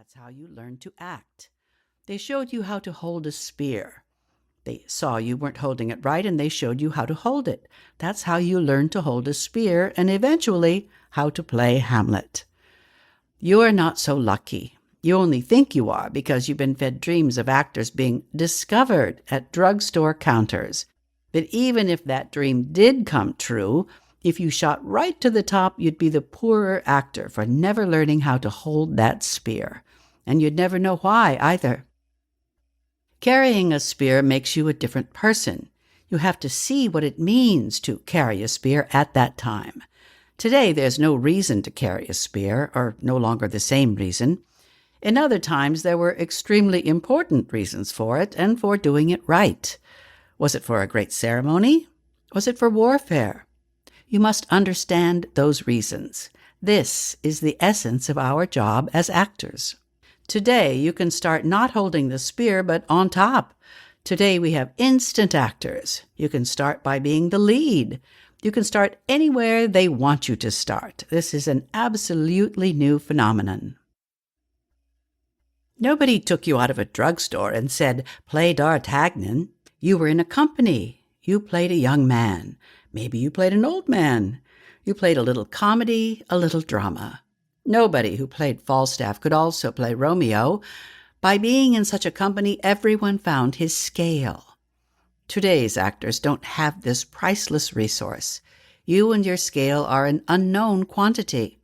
That's how you learn to act. They showed you how to hold a spear. They saw you weren't holding it right, and they showed you how to hold it. That's how you learn to hold a spear, and eventually how to play Hamlet. You are not so lucky. You only think you are because you've been fed dreams of actors being discovered at drugstore counters. But even if that dream did come true, if you shot right to the top, you'd be the poorer actor for never learning how to hold that spear. And you'd never know why either. Carrying a spear makes you a different person. You have to see what it means to carry a spear at that time. Today, there's no reason to carry a spear, or no longer the same reason. In other times, there were extremely important reasons for it and for doing it right. Was it for a great ceremony? Was it for warfare? You must understand those reasons. This is the essence of our job as actors. Today, you can start not holding the spear, but on top. Today, we have instant actors. You can start by being the lead. You can start anywhere they want you to start. This is an absolutely new phenomenon. Nobody took you out of a drugstore and said, "Play D'Artagnan." You were in a company. You played a young man. Maybe you played an old man. You played a little comedy, a little drama. Nobody who played Falstaff could also play Romeo. By being in such a company, everyone found his scale. Today's actors don't have this priceless resource. You and your scale are an unknown quantity.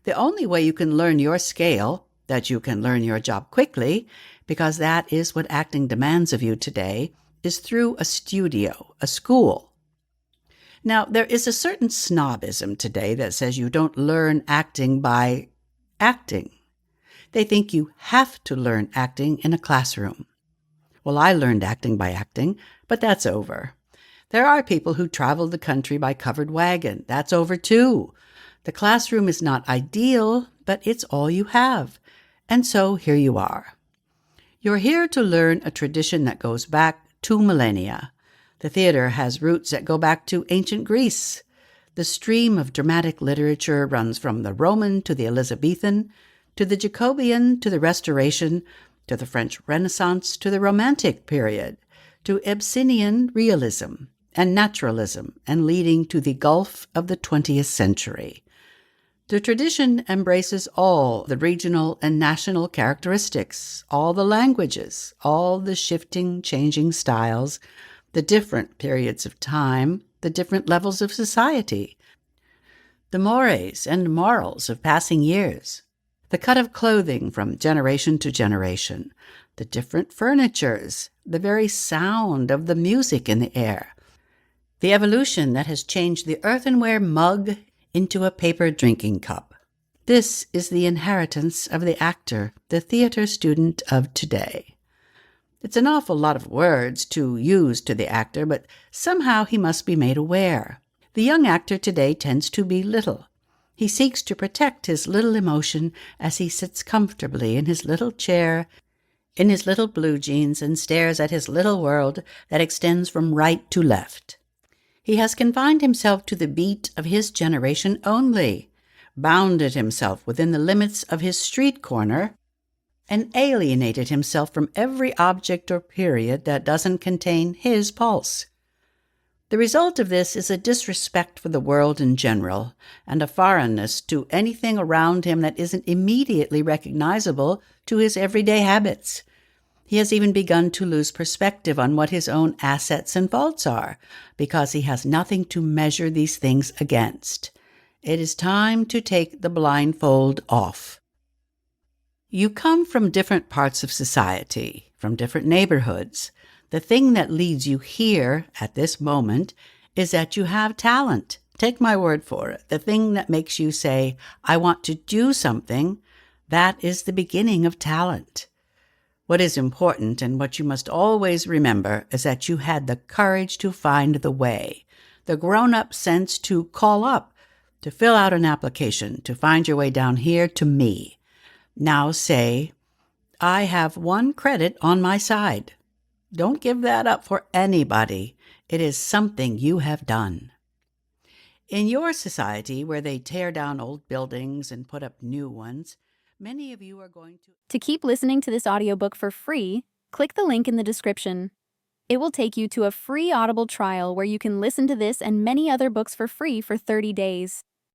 The only way you can learn your scale, that you can learn your job quickly, because that is what acting demands of you today, is through a studio, a school. Now, there is a certain snobism today that says you don't learn acting by acting. They think you have to learn acting in a classroom. Well, I learned acting by acting, but that's over. There are people who travel the country by covered wagon. That's over too. The classroom is not ideal, but it's all you have. And so here you are. You're here to learn a tradition that goes back 2 millennia. The theater has roots that go back to ancient Greece. The stream of dramatic literature runs from the Roman to the Elizabethan, to the Jacobean to the Restoration, to the French Renaissance to the Romantic period, to Ibsenian realism and naturalism, and leading to the Gulf of the 20th century. The tradition embraces all the regional and national characteristics, all the languages, all the shifting, changing styles, the different periods of time, the different levels of society, the mores and morals of passing years, the cut of clothing from generation to generation, the different furnitures, the very sound of the music in the air, the evolution that has changed the earthenware mug into a paper drinking cup. This is the inheritance of the actor, the theater student of today. It's an awful lot of words to use to the actor, but somehow he must be made aware. The young actor today tends to belittle. He seeks to protect his little emotion as he sits comfortably in his little chair, in his little blue jeans, and stares at his little world that extends from right to left. He has confined himself to the beat of his generation only, bounded himself within the limits of his street corner, and alienated himself from every object or period that doesn't contain his pulse. The result of this is a disrespect for the world in general, and a foreignness to anything around him that isn't immediately recognizable to his everyday habits. He has even begun to lose perspective on what his own assets and faults are, because he has nothing to measure these things against. It is time to take the blindfold off. You come from different parts of society, from different neighborhoods. The thing that leads you here at this moment is that you have talent. Take my word for it. The thing that makes you say, "I want to do something," that is the beginning of talent. What is important and what you must always remember is that you had the courage to find the way, the grown-up sense to call up, to fill out an application, to find your way down here to me. Now say, "I have 1 credit on my side." Don't give that up for anybody. It is something you have done. In your society, where they tear down old buildings and put up new ones, Many of you are going to... To keep listening to this audiobook for free, click the link in the description. It will take you to a free Audible trial where you can listen to this and many other books for free for 30 days.